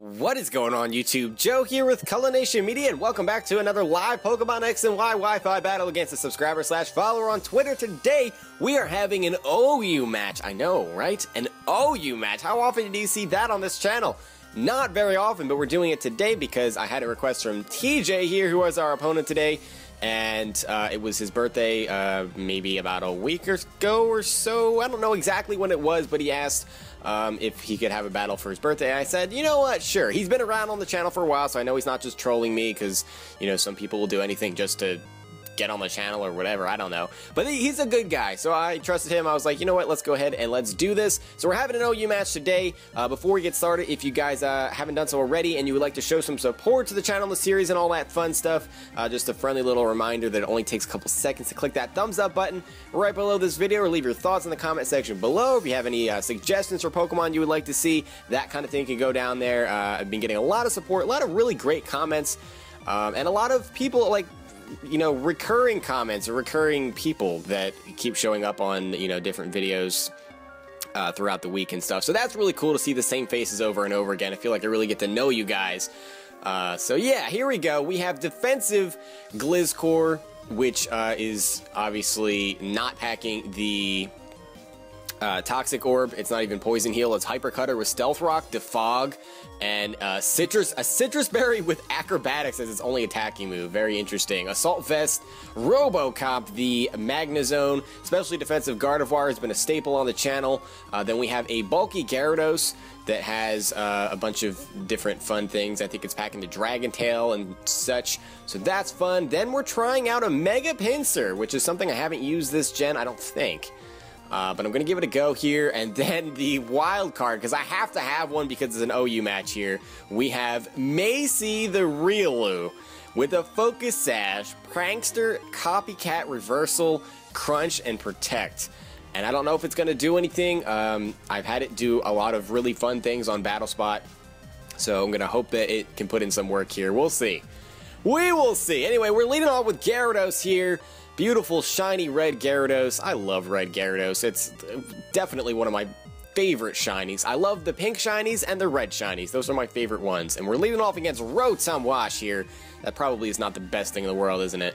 What is going on, YouTube? Joe here with Culination Media, and welcome back to another live Pokemon X and Y Wi-Fi battle against a subscriber/follower on Twitter. Today, we are having an OU match. I know, right? An OU match. How often do you see that on this channel? Not very often, but we're doing it today because I had a request from TJ here, who was our opponent today, and it was his birthday maybe about a week ago or so. I don't know exactly when it was, but he asked if he could have a battle for his birthday. I said, you know what, sure. He's been around on the channel for a while, so I know he's not just trolling me, because, you know, some people will do anything just to get on the channel or whatever, I don't know. But he's a good guy, so I trusted him. I was like, you know what, let's go ahead and let's do this. So we're having an OU match today. Before we get started, if you guys haven't done so already and you would like to show some support to the channel, the series, and all that fun stuff, just a friendly little reminder that it only takes a couple seconds to click that thumbs up button right below this video, or leave your thoughts in the comment section below. If you have any suggestions for Pokemon you would like to see, that kind of thing can go down there. I've been getting a lot of support, a lot of really great comments, and a lot of people, like, you know, recurring comments or recurring people that keep showing up on, you know, different videos throughout the week and stuff. So that's really cool to see the same faces over and over again. I feel like I really get to know you guys. So yeah, here we go. We have defensive Gliscor, which is obviously not packing the Toxic Orb. It's not even Poison Heal. It's Hyper Cutter with Stealth Rock, Defog, and a Citrus Berry with Acrobatics as its only attacking move. Very interesting. Assault Vest, Robocop, the Magnezone, especially defensive Gardevoir has been a staple on the channel. Then we have a bulky Gyarados that has a bunch of different fun things. I think it's packing the Dragon Tail and such, so that's fun. Then we're trying out a Mega Pinsir, which is something I haven't used this gen, I don't think. But I'm going to give it a go here, and then the wild card, because I have to have one because it's an OU match here. We have Macey the Riolu with a Focus Sash, Prankster, Copycat, Reversal, Crunch, and Protect. And I don't know if it's going to do anything. I've had it do a lot of really fun things on Battle Spot, so I'm going to hope that it can put in some work here. We'll see. We will see. Anyway, we're leading off with Gyarados here. Beautiful, shiny red Gyarados. I love red Gyarados. It's definitely one of my favorite shinies. I love the pink shinies and the red shinies. Those are my favorite ones. And we're leading off against Rotom Wash here. That probably is not the best thing in the world, isn't it?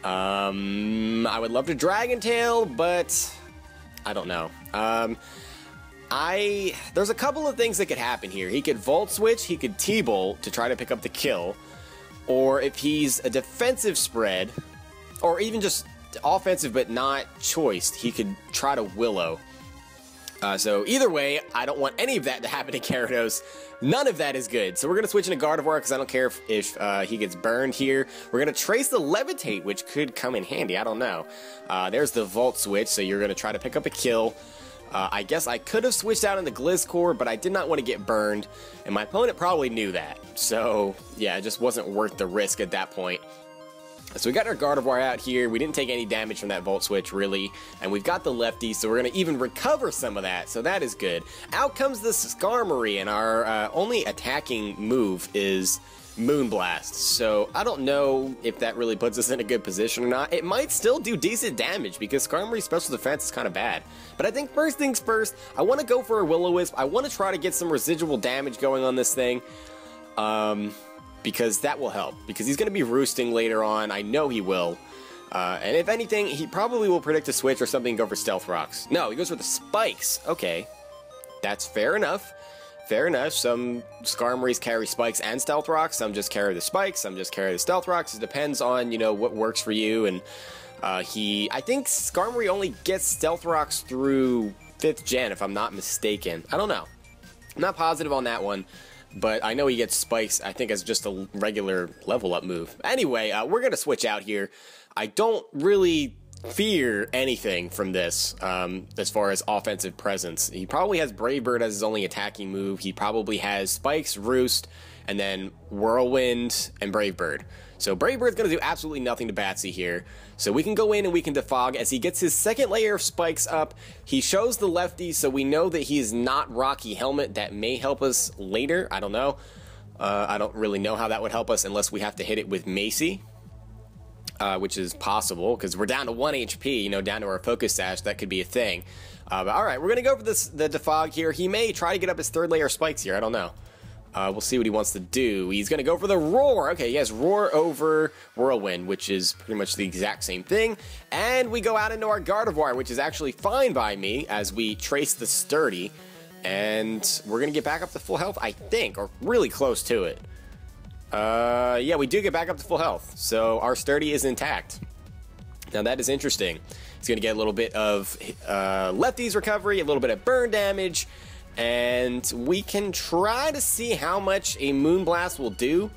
I would love to Dragon Tail, but I don't know. There's a couple of things that could happen here. He could Volt Switch, he could T-Bolt to try to pick up the kill, or if he's a defensive spread, or even just offensive but not choiced, he could try to Willow. So either way, I don't want any of that to happen to Gyarados. None of that is good. So we're going to switch into Gardevoir because I don't care if he gets burned here. We're going to trace the Levitate, which could come in handy. I don't know. There's the Volt Switch, so you're going to try to pick up a kill. I guess I could have switched out into Gliscor, but I did not want to get burned, and my opponent probably knew that. So yeah, it just wasn't worth the risk at that point. So we got our Gardevoir out here. We didn't take any damage from that Volt Switch, really. And we've got the Lefty, so we're going to even recover some of that. So that is good. Out comes the Skarmory, and our only attacking move is Moonblast. So I don't know if that really puts us in a good position or not. It might still do decent damage, because Skarmory's special defense is kind of bad. But I think first things first, I want to go for a Will-O-Wisp. I want to try to get some residual damage going on this thing. Because that will help, because he's going to be roosting later on. I know he will. And if anything, he probably will predict a switch or something and go for Stealth Rocks. No, he goes for the Spikes. Okay. That's fair enough. Fair enough. Some Skarmorys carry Spikes and Stealth Rocks. Some just carry the Spikes. Some just carry the Stealth Rocks. It depends on, you know, what works for you. And I think Skarmory only gets Stealth Rocks through 5th gen, if I'm not mistaken. I don't know. I'm not positive on that one. But I know he gets Spikes, I think, as just a regular level-up move. Anyway, we're going to switch out here. I don't really fear anything from this as far as offensive presence. He probably has Brave Bird as his only attacking move. He probably has Spikes, Roost, and then Whirlwind and Brave Bird. So Brave Bird's going to do absolutely nothing to Batsy here. So we can go in and we can defog. As he gets his second layer of Spikes up, he shows the Lefty, so we know that he's not Rocky Helmet. That may help us later. I don't know. I don't really know how that would help us unless we have to hit it with Macey, which is possible, because we're down to 1 HP, you know, down to our Focus Sash. That could be a thing. But all right, we're going to go for the defog here. He may try to get up his 3rd layer Spikes here. I don't know. We'll see what he wants to do. He's going to go for the Roar. Okay, he has Roar over Whirlwind, which is pretty much the exact same thing. And we go out into our Gardevoir, which is actually fine by me as we trace the Sturdy. And we're going to get back up to full health, I think, or really close to it. Yeah, we do get back up to full health. So our Sturdy is intact. Now that is interesting. He's going to get a little bit of Lefty's recovery, a little bit of burn damage. And we can try to see how much a Moonblast will do.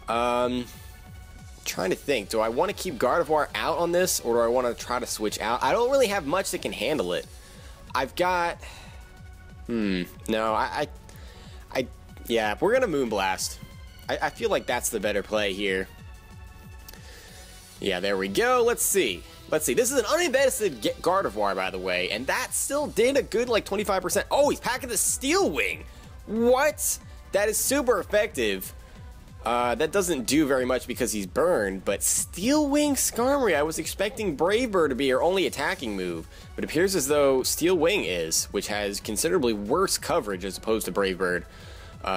Trying to think, do I want to keep Gardevoir out on this, or do I want to try to switch out? I don't really have much that can handle it. I've got... no, yeah, we're going to Moonblast. I feel like that's the better play here. Yeah, there we go. Let's see. Let's see. This is an uninvested Gardevoir, by the way, and that still did a good, like, 25%. Oh, he's packing the Steel Wing. What? That is super effective. That doesn't do very much because he's burned, but Steel Wing Skarmory, I was expecting Brave Bird to be your only attacking move, but it appears as though Steel Wing is, which has considerably worse coverage as opposed to Brave Bird.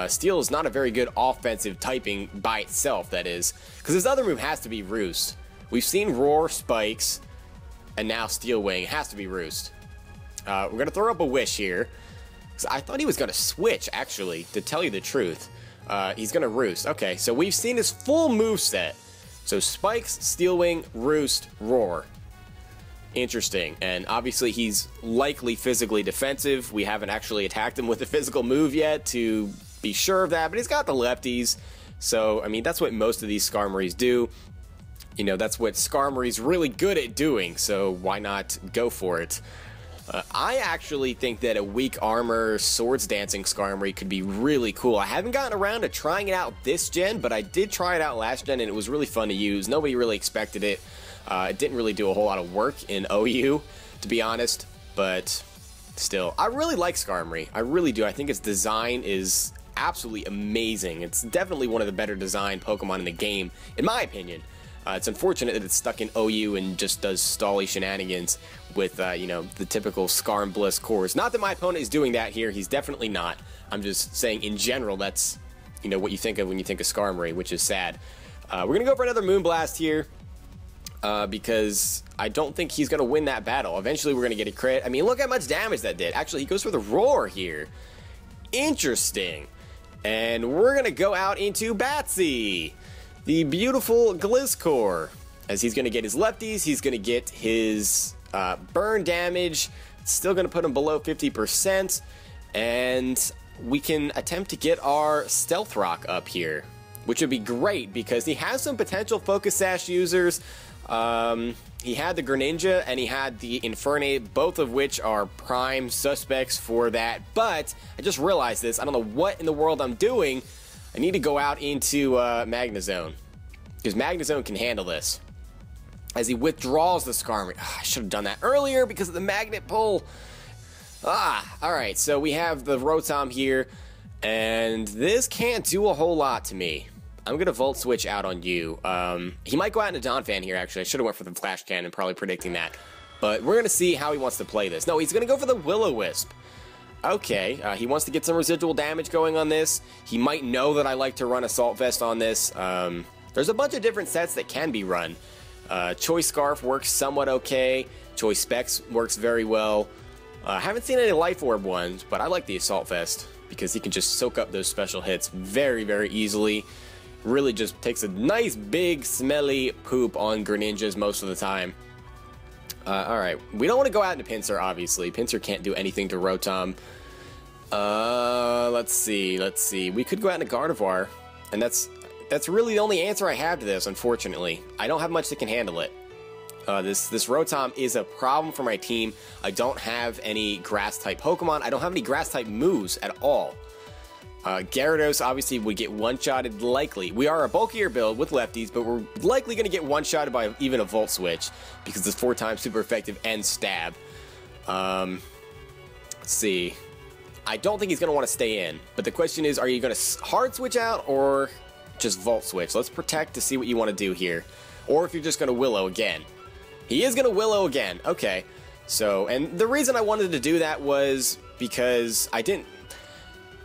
Steel is not a very good offensive typing by itself, that is, because his other move has to be Roost. We've seen Roar, Spikes, and now Steel Wing. It has to be Roost. We're going to throw up a Wish here. I thought he was going to switch, actually, to tell you the truth. He's going to Roost. Okay, so we've seen his full moveset. So Spikes, Steel Wing, Roost, Roar. Interesting. And obviously he's likely physically defensive. We haven't actually attacked him with a physical move yet to be sure of that, but he's got the lefties. So, I mean, that's what most of these Skarmories do. You know, that's what Skarmory's really good at doing, so why not go for it? I actually think that a weak armor Swords Dancing Skarmory could be really cool. I haven't gotten around to trying it out this gen, but I did try it out last gen, and it was really fun to use. Nobody really expected it. It didn't really do a whole lot of work in OU, to be honest, but still. I really like Skarmory. I really do. I think its design is absolutely amazing. It's definitely one of the better designed Pokemon in the game, in my opinion. It's unfortunate that it's stuck in OU and just does stally shenanigans with, you know, the typical Skarm Bliss cores. Not that my opponent is doing that here. He's definitely not. I'm just saying in general that's, you know, what you think of when you think of Skarmory, which is sad. We're going to go for another Moonblast here because I don't think he's going to win that battle. Eventually we're going to get a crit. I mean, look how much damage that did. Actually, he goes for the Roar here. Interesting. And we're going to go out into Batsy, the beautiful Gliscor. As he's going to get his lefties, he's going to get his burn damage. It's still going to put him below 50%. And we can attempt to get our Stealth Rock up here, which would be great because he has some potential Focus Sash users. He had the Greninja and he had the Infernape, both of which are prime suspects for that. But I just realized this. I don't know what in the world I'm doing. I need to go out into Magnezone, because Magnezone can handle this. As he withdraws the Skarmory. I should have done that earlier because of the Magnet Pull. Alright, so we have the Rotom here, and this can't do a whole lot to me. I'm going to Volt Switch out on you. He might go out into Donphan here, actually. I should have went for the Flash Cannon, probably predicting that. But we're going to see how he wants to play this. No, he's going to go for the Will-O-Wisp. Okay, he wants to get some residual damage going on this. He might know that I like to run Assault Vest on this. There's a bunch of different sets that can be run. Choice Scarf works somewhat okay. Choice Specs works very well. I haven't seen any Life Orb ones, but I like the Assault Vest because he can just soak up those special hits very, very easily. Really just takes a nice, big, smelly poop on Greninjas most of the time. Alright, we don't want to go out into Pinsir, obviously. Pinsir can't do anything to Rotom. Let's see. We could go out into Gardevoir, and that's really the only answer I have to this, unfortunately. I don't have much that can handle it. This Rotom is a problem for my team. I don't have any Grass-type Pokemon. I don't have any Grass-type moves at all. Gyarados obviously would get one-shotted likely. We are a bulkier build with lefties, but we're likely going to get one-shotted by even a Volt Switch because it's 4 times super effective and stab. Let's see. I don't think he's going to want to stay in, but the question is, are you going to hard switch out or just Volt Switch? Let's protect to see what you want to do here. Or if you're just going to Willow again. He is going to Willow again. Okay. So, and the reason I wanted to do that was because I didn't...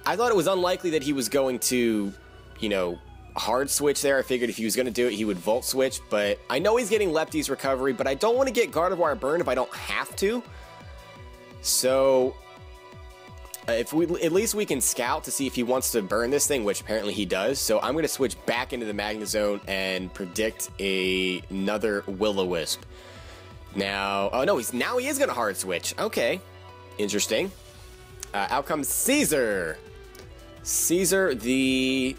I thought it was unlikely that he was going to, you know, hard switch there. I figured if he was going to do it, he would volt switch, but I know he's getting lefties recovery, but I don't want to get Gardevoir burned if I don't have to. So if we, at least we can scout to see if he wants to burn this thing, which apparently he does. So I'm going to switch back into the Magnezone and predict another Will-O-Wisp. Now, oh no, now he is going to hard switch. Okay, interesting. Out comes Caesar. Caesar the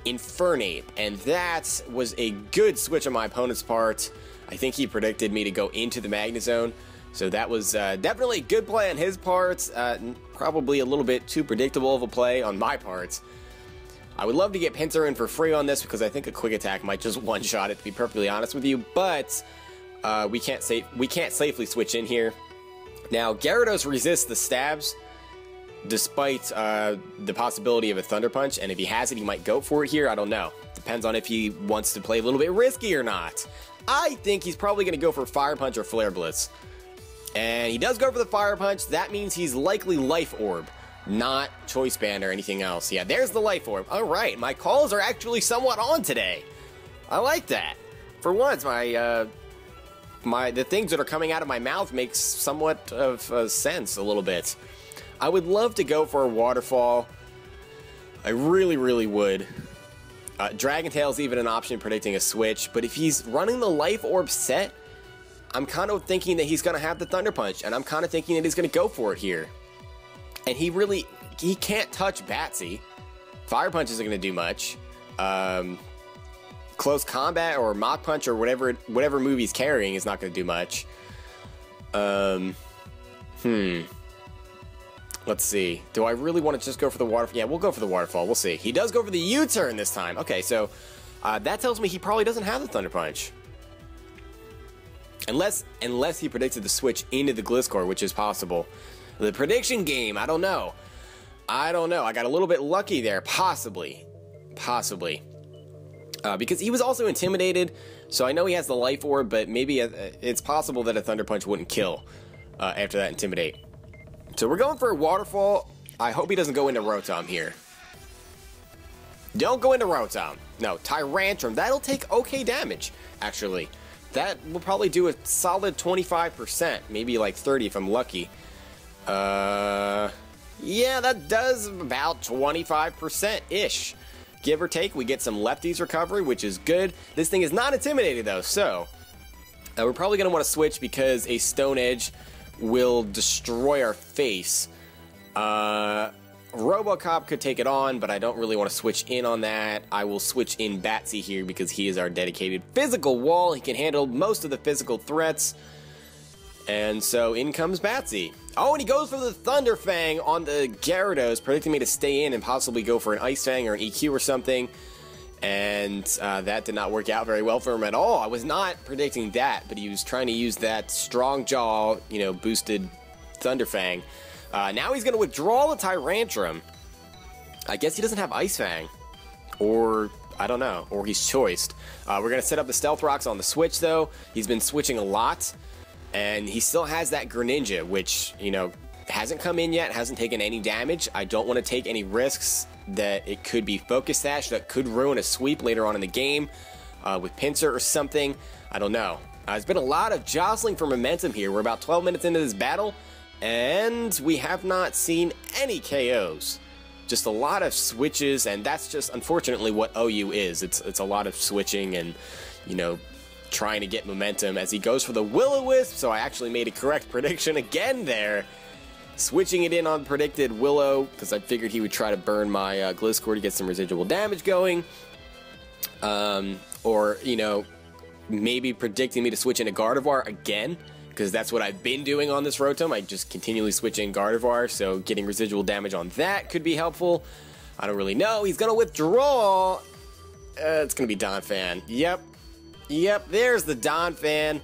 Infernape, and that was a good switch on my opponent's part. I think he predicted me to go into the Magnezone, so that was definitely a good play on his part. Probably a little bit too predictable of a play on my part. I would love to get Pinsir in for free on this because I think a quick attack might just one-shot it, to be perfectly honest with you, but we can't safely switch in here. Now, Gyarados resists the stabs, despite the possibility of a Thunder Punch, and if he has it, he might go for it here. I don't know. Depends on if he wants to play a little bit risky or not. I think he's probably going to go for Fire Punch or Flare Blitz. And he does go for the Fire Punch. That means he's likely Life Orb, not Choice Band or anything else. Yeah, there's the Life Orb. All right, my calls are actually somewhat on today. I like that. For once, the things that are coming out of my mouth makes somewhat of sense a little bit. I would love to go for a Waterfall. I really, really would. Dragon Tail's even an option predicting a switch, but if he's running the Life Orb set, I'm kind of thinking that he's going to have the Thunder Punch, and I'm kind of thinking that he's going to go for it here. And he can't touch Batsy. Fire Punch isn't going to do much. Close Combat or Mach Punch or whatever move he's carrying is not going to do much. Let's see. Do I really want to just go for the Waterfall? Yeah, we'll go for the Waterfall. We'll see. He does go for the U-turn this time. Okay, so that tells me he probably doesn't have the Thunder Punch. Unless he predicted the switch into the Gliscor, which is possible. The prediction game, I don't know. I got a little bit lucky there. Possibly. Because he was also intimidated, so I know he has the Life Orb, but maybe it's possible that a Thunder Punch wouldn't kill after that Intimidate. So we're going for a Waterfall. I hope he doesn't go into Rotom here. Don't go into Rotom. No, Tyrantrum. That'll take okay damage, actually. That will probably do a solid 25%. Maybe like 30 if I'm lucky. Yeah, that does about 25%-ish. Give or take, we get some lefties recovery, which is good. This thing is not intimidated, though, so we're probably going to want to switch because a Stone Edge will destroy our face. Robocop could take it on, but I don't really want to switch in on that. I will switch in Batsy here because he is our dedicated physical wall. He can handle most of the physical threats. And so in comes Batsy. Oh, and he goes for the Thunder Fang on the Gyarados, predicting me to stay in and possibly go for an Ice Fang or an EQ or something. And that did not work out very well for him at all. I was not predicting that, but he was trying to use that Strong Jaw, you know, boosted Thunder Fang. Now he's going to withdraw the Tyrantrum. I guess he doesn't have Ice Fang. Or, I don't know, or he's choiced. We're going to set up the Stealth Rocks on the switch, though. He's been switching a lot. And he still has that Greninja, which, you know, hasn't come in yet, hasn't taken any damage. I don't want to take any risks that it could be Focus Sash that could ruin a sweep later on in the game with Pinsir or something. I don't know. There's been a lot of jostling for momentum here. We're about 12 minutes into this battle, and we have not seen any KOs. Just a lot of switches, and that's just unfortunately what OU is. It's a lot of switching and, you know, trying to get momentum as he goes for the Will-O-Wisp, so I actually made a correct prediction again there. Switching it in on predicted Willow, because I figured he would try to burn my Gliscor to get some residual damage going. Or, you know, maybe predicting me to switch into Gardevoir again, because that's what I've been doing on this Rotom. I just continually switch in Gardevoir, so getting residual damage on that could be helpful. I don't really know. He's going to withdraw. It's going to be Donphan. Yep, there's the Donphan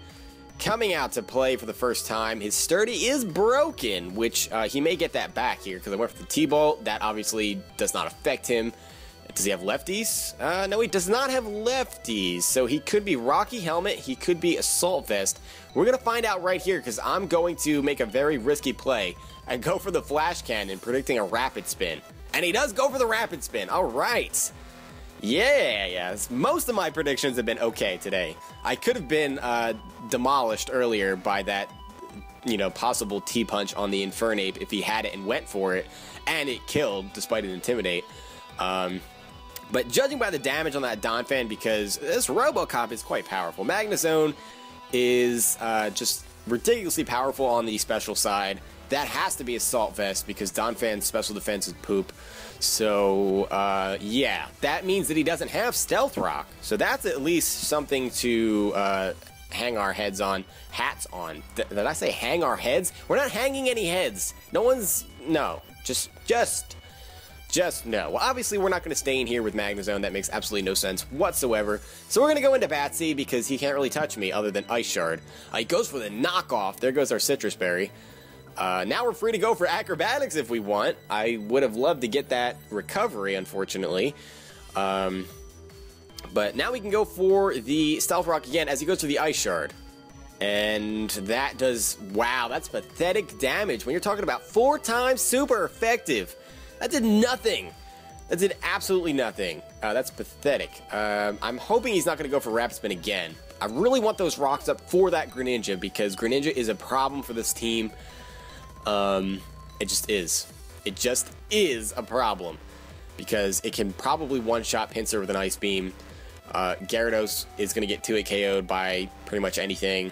coming out to play for the first time. His Sturdy is broken, which he may get that back here because I went for the T-Bolt. That obviously does not affect him. Does he have lefties? No, he does not have lefties. So he could be Rocky Helmet. He could be Assault Vest. We're going to find out right here because I'm going to make a very risky play and go for the Flash Cannon, predicting a Rapid Spin. And he does go for the rapid spin. All right. Yeah. Most of my predictions have been okay today. I could have been demolished earlier by that, possible T-punch on the Infernape if he had it and went for it. And it killed, despite it Intimidate. But judging by the damage on that Donphan, because this Robocop is quite powerful. Magnezone is just ridiculously powerful on the special side. That has to be Assault Vest because Donphan's special defense is poop. So, yeah, that means that he doesn't have Stealth Rock. So that's at least something to hang our heads on. Hats on. Did I say hang our heads? We're not hanging any heads. No. Just no. Well, obviously, we're not going to stay in here with Magnezone. That makes absolutely no sense whatsoever. So we're going to go into Batsy because he can't really touch me other than Ice Shard. He goes for the knockoff. There goes our Citrus Berry. Now we're free to go for Acrobatics if we want. I would have loved to get that recovery, unfortunately. But now we can go for the Stealth Rock again as he goes to the Ice Shard. And that does... Wow, that's pathetic damage. When you're talking about 4 times super effective. That did nothing. That did absolutely nothing. That's pathetic. I'm hoping he's not going to go for Rapid Spin again. I really want those rocks up for that Greninja because Greninja is a problem for this team. It just is. It just is a problem because it can probably one-shot Pinsir with an Ice Beam. Gyarados is going to get 2-hit KO'd by pretty much anything.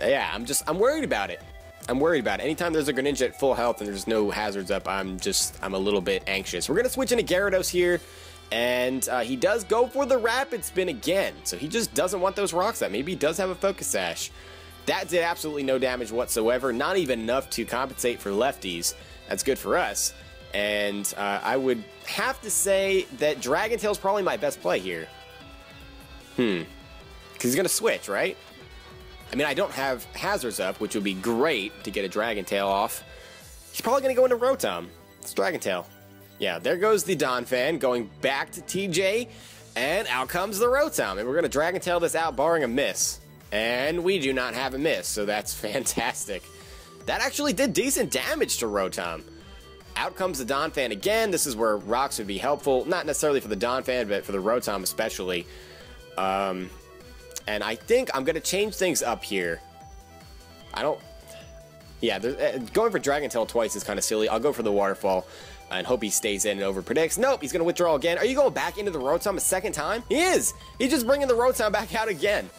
I'm worried about it. I'm worried about it. Anytime there's a Greninja at full health and there's no hazards up, I'm a little bit anxious. We're going to switch into Gyarados here, and he does go for the Rapid Spin again. So he just doesn't want those rocks up. Maybe he does have a Focus Sash. That did absolutely no damage whatsoever, not even enough to compensate for lefties. That's good for us. And I would have to say that Dragon Tail is probably my best play here. Because he's going to switch, right? I mean, I don't have hazards up, which would be great to get a Dragon Tail off. He's probably going to go into Rotom. It's Dragon Tail. Yeah, there goes the Donphan going back to TJ, and out comes the Rotom. And we're going to Dragon Tail this out, barring a miss. And we do not have a miss, so that's fantastic. That actually did decent damage to Rotom. Out comes the Donphan again. This is where rocks would be helpful. Not necessarily for the Donphan, but for the Rotom especially. And I think I'm going to change things up here. Yeah, going for Dragon Tail twice is kind of silly. I'll go for the Waterfall and hope he stays in and over-predicts. Nope, he's going to withdraw again. Are you going back into the Rotom a second time? He is! He's just bringing the Rotom back out again.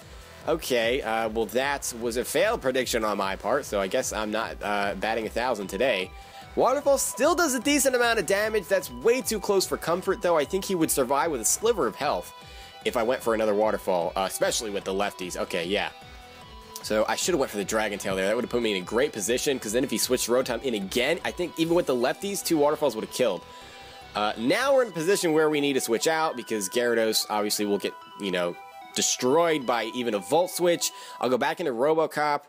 Okay, well that was a failed prediction on my part, so I guess I'm not batting 1,000 today. Waterfall still does a decent amount of damage. That's way too close for comfort, though. I think he would survive with a sliver of health if I went for another Waterfall, especially with the lefties. Okay, yeah. So I should have went for the Dragon Tail there. That would have put me in a great position, because then if he switched Rotom in again, I think even with the lefties, 2 Waterfalls would have killed. Now we're in a position where we need to switch out, because Gyarados obviously will get, destroyed by even a Volt Switch. I'll go back into Robocop,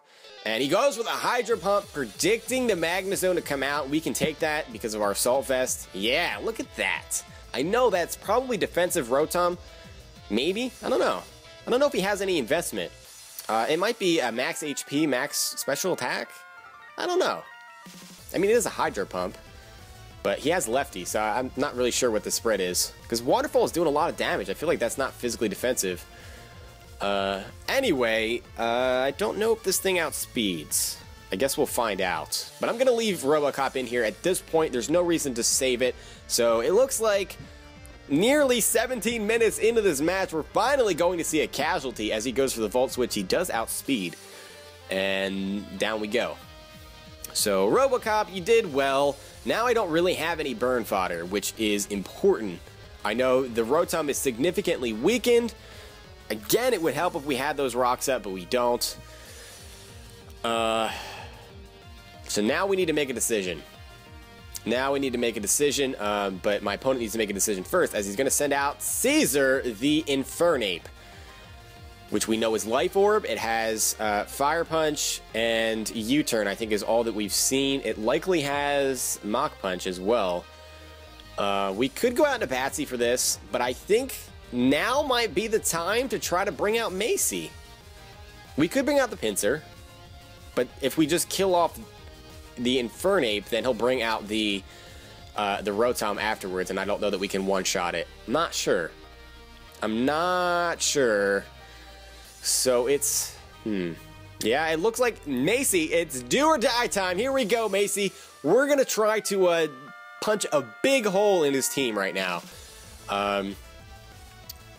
and he goes with a Hydro Pump, predicting the Magnezone to come out. We can take that because of our Assault Vest. Yeah, look at that. I know that's probably defensive Rotom. Maybe? I don't know. I don't know if he has any investment. It might be a max HP, max special attack. I don't know. I mean, it is a Hydro Pump, but he has lefty, so I'm not really sure what the spread is. Because Waterfall is doing a lot of damage. I feel like that's not physically defensive. Anyway, I don't know if this thing outspeeds. I guess we'll find out. But I'm going to leave Robocop in here. At this point, there's no reason to save it. So it looks like nearly 17 minutes into this match, we're finally going to see a casualty as he goes for the Volt Switch. He does outspeed. And down we go. So, Robocop, you did well. Now I don't really have any burn fodder, which is important. I know the Rotom is significantly weakened. Again, it would help if we had those rocks up, but we don't. So now we need to make a decision. But my opponent needs to make a decision first, as he's going to send out Caesar the Infernape, which we know is Life Orb. It has Fire Punch and U-Turn, I think, is all that we've seen. It likely has Mach Punch as well. We could go out into Batsy for this, but I think now might be the time to try to bring out Macey. We could bring out the Pinsir, but if we just kill off the Infernape, then he'll bring out the the Rotom afterwards, and I don't know that we can one-shot it. Not sure. I'm not sure. So it's... Yeah, it looks like Macey, it's do or die time. Here we go, Macey. We're going to try to punch a big hole in his team right now.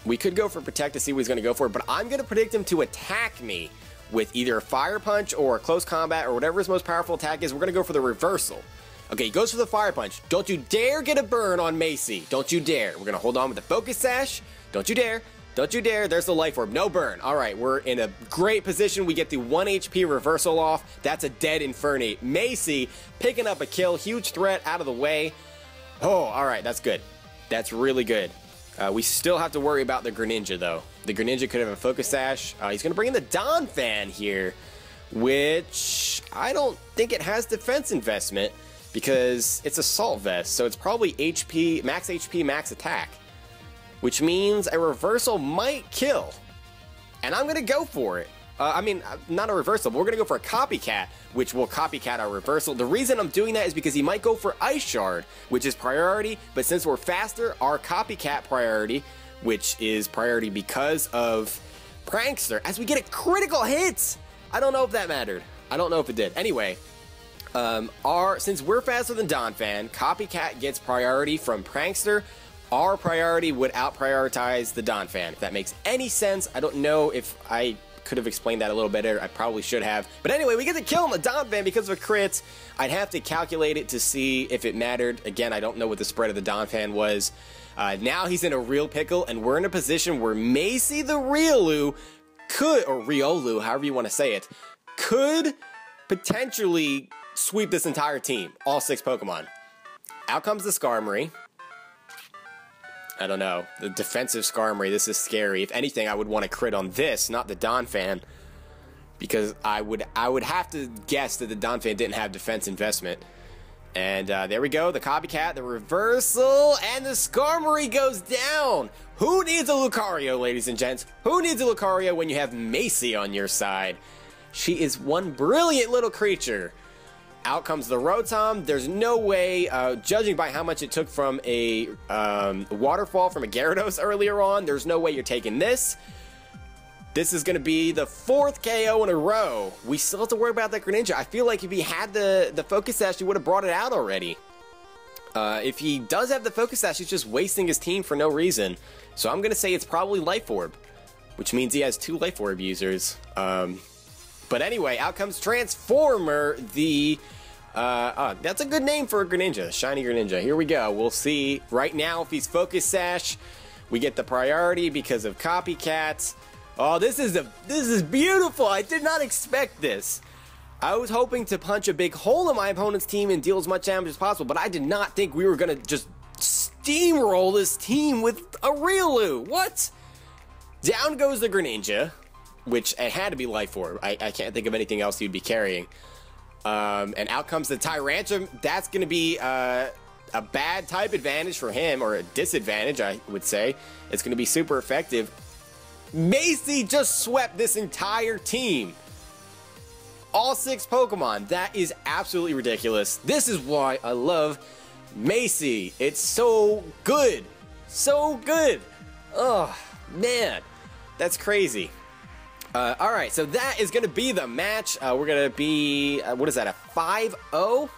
We could go for Protect to see what he's going to go for, but I'm going to predict him to attack me with either a Fire Punch or a Close Combat or whatever his most powerful attack is. We're going to go for the reversal. Okay, he goes for the Fire Punch. Don't you dare get a burn on Macey. Don't you dare. We're going to hold on with the Focus Sash. Don't you dare. Don't you dare. There's the Life Orb. No burn. All right, we're in a great position. We get the 1 HP reversal off. That's a dead Infernape. Macey picking up a kill. Huge threat out of the way. Oh, all right. That's good. That's really good. We still have to worry about the Greninja, though. The Greninja could have a Focus Sash. He's going to bring in the Donphan here, which I don't think it has defense investment because it's Assault Vest, so it's probably HP, max attack, which means a reversal might kill. And I'm going to go for it. I mean, not a reversal, but we're going to go for a Copycat, which will copycat our reversal. The reason I'm doing that is because he might go for Ice Shard, which is priority, but since we're faster, our Copycat priority, which is priority because of Prankster, as we get a critical hit. I don't know if that mattered. I don't know if it did. Anyway, since we're faster than Donphan, Copycat gets priority from Prankster. Our priority would out-prioritize the Donphan, if that makes any sense. I don't know if I could have explained that a little better. I probably should have. But anyway, we get to kill him, the Donphan, because of crits. I'd have to calculate it to see if it mattered. Again, I don't know what the spread of the Donphan was. Now he's in a real pickle, and we're in a position where Macey the Riolu could, or Riolu, however you want to say it, could potentially sweep this entire team, all 6 Pokemon. Out comes the Skarmory. I don't know. The defensive Skarmory, this is scary. If anything, I would want to crit on this, not the Donphan, because I would have to guess that the Donphan didn't have defense investment. And there we go, the Copycat, the reversal, and the Skarmory goes down. Who needs a Lucario, ladies and gents? Who needs a Lucario when you have Macey on your side? She is one brilliant little creature. Out comes the Rotom. There's no way, judging by how much it took from a waterfall from a Gyarados earlier on, there's no way you're taking this. This is going to be the 4th KO in a row. We still have to worry about that Greninja. I feel like if he had the Focus Sash, he would have brought it out already. If he does have the Focus Sash, he's just wasting his team for no reason. So I'm going to say it's probably Life Orb, which means he has 2 Life Orb users. But anyway, out comes Transformer, that's a good name for a Greninja, Shiny Greninja. Here we go. We'll see right now if he's Focus Sash. We get the priority because of Copycats. Oh, this is beautiful. I did not expect this. I was hoping to punch a big hole in my opponent's team and deal as much damage as possible, but I did not think we were going to just steamroll this team with a Riolu. What? Down goes the Greninja, which it had to be Life Orb. I can't think of anything else you'd be carrying. And out comes the Tyrantrum. That's going to be a bad type advantage for him, or a disadvantage, I would say. It's going to be super effective. Macey just swept this entire team. All 6 Pokemon. That is absolutely ridiculous. This is why I love Macey. It's so good. So good. Oh, man. That's crazy. Alright, so that is going to be the match. We're going to be, what is that, a 5-0?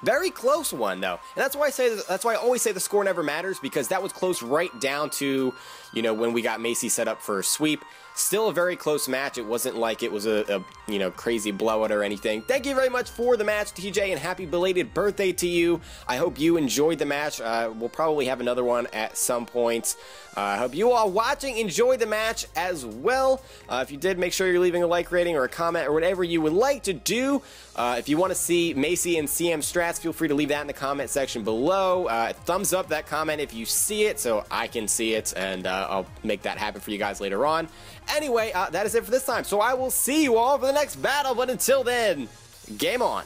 Very close one, though. And that's why I always say the score never matters, because that was close right down to, you know, when we got Macey set up for a sweep. Still a very close match. It wasn't like it was a you know, crazy blowout or anything. Thank you very much for the match, TJ, and happy belated birthday to you. I hope you enjoyed the match. We'll probably have another one at some point. I hope you all watching enjoyed the match as well. If you did, make sure you're leaving a like rating or a comment or whatever you would like to do. If you want to see Macey and CM strats, feel free to leave that in the comment section below. Thumbs up that comment if you see it so I can see it, and I'll make that happen for you guys later on. Anyway, that is it for this time, so I will see you all for the next battle, but until then, game on.